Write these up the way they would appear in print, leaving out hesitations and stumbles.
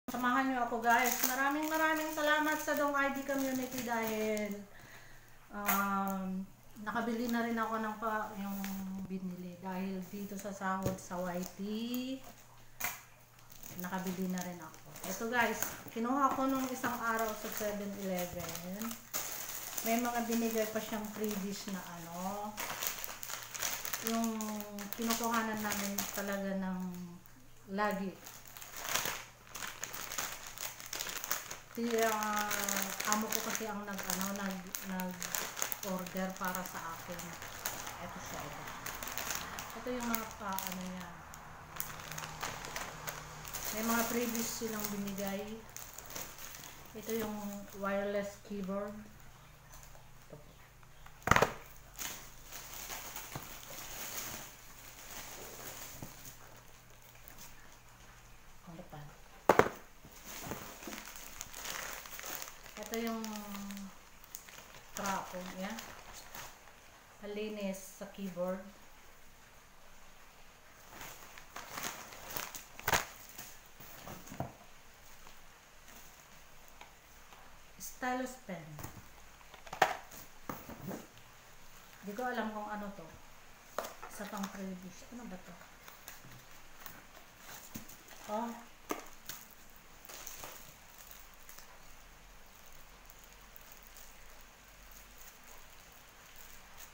Samahan nyo ako guys. Maraming salamat sa Dong ID community dahil nakabili na rin ako ng yung binili dahil dito sa sahod sa YT nakabili na rin ako. Ito guys, kinuha ko nung isang araw sa 7-Eleven. May mga binigay pa siyang freebies na yung kinukuhanan namin talaga ng lagi. Amo ko kasi ang nag-order para sa akin. Ito siya. Ito yung mga niya. May mga freebies silang binigay. Ito yung wireless keyboard. Ito yung trapo niya. Malinis sa keyboard. Stylus pen. Hindi ko alam kung ano to. Isa pang freebies. Ano ba to? Oh.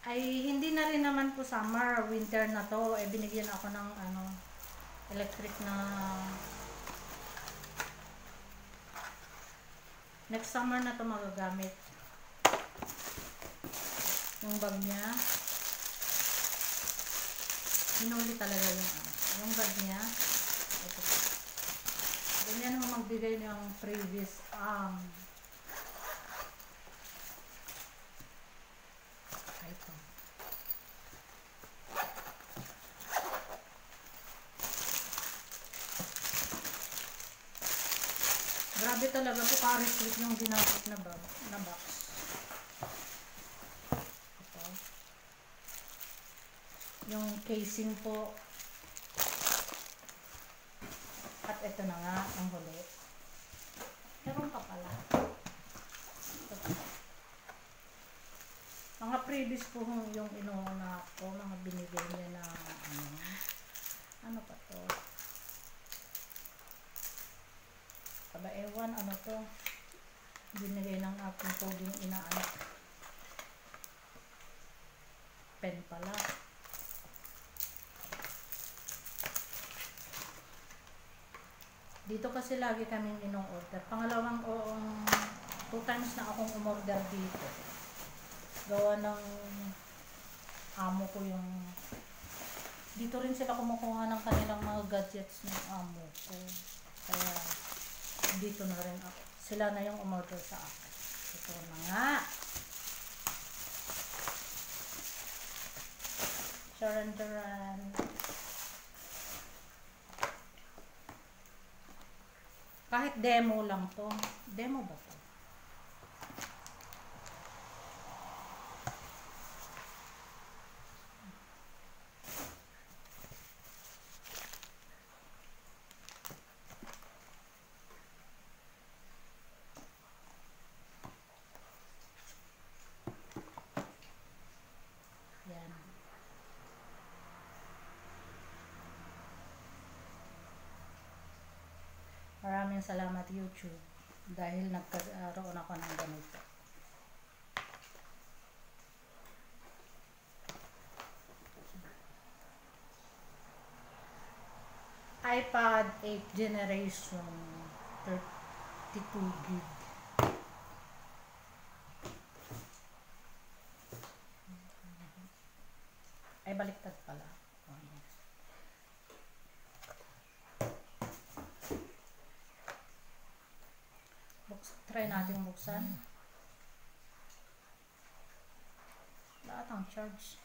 Ay hindi na rin naman po summer, winter na to. Binigyan ako ng electric na next summer na to magagamit. Yung bag niya. Hinuli talaga yung bag niya. Ito. Ganyan mo magbigay ng previous ito. Grabe talaga po ka-restrict yung ginamit na box. Ito. Yung casing po. At ito na nga ang huli. Meron pa pala. Ito pa. Mga previous po yung inuuna ko, mga binigay niya na ano pa to? Aba ewan, ano to? Binigay ng aking poging inaanak. Pen pala. Dito kasi lagi kaming ino-order. Pangalawang 2 times na akong umorder dito. Gawa ng amo ko yung dito rin sila kumukuha ng kanilang mga gadgets ng amo ko, kaya dito na rin ako, sila na yung umorder sa akin. Ito na nga, Charandaran. Kahit demo lang to, demo ba to? Maraming salamat YouTube dahil nagkaroon ako ng ganito. iPad 8 generation 32 gig. Ay baliktad pala. Try natin buksan. Lahat ang charge.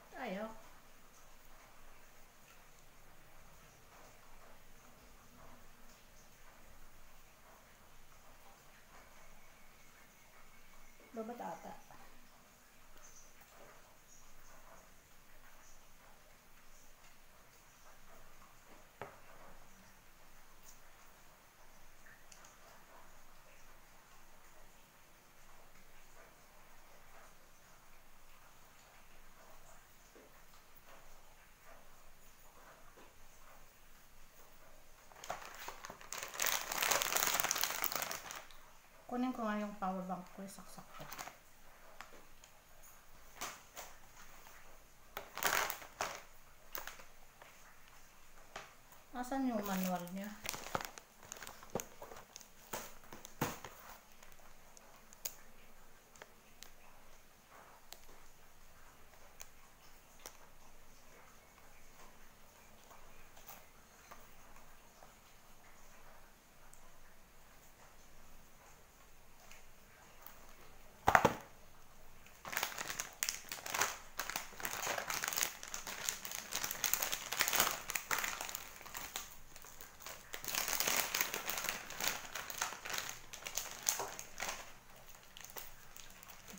Tayo. ko nga yung power bank ko, isaksak ko. Asan yung manual niya?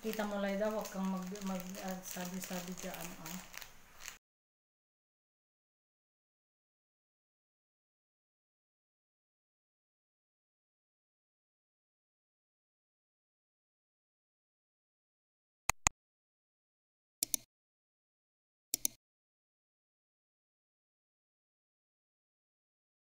Kita mo lang daw, huwag kang sabi-sabi dyan.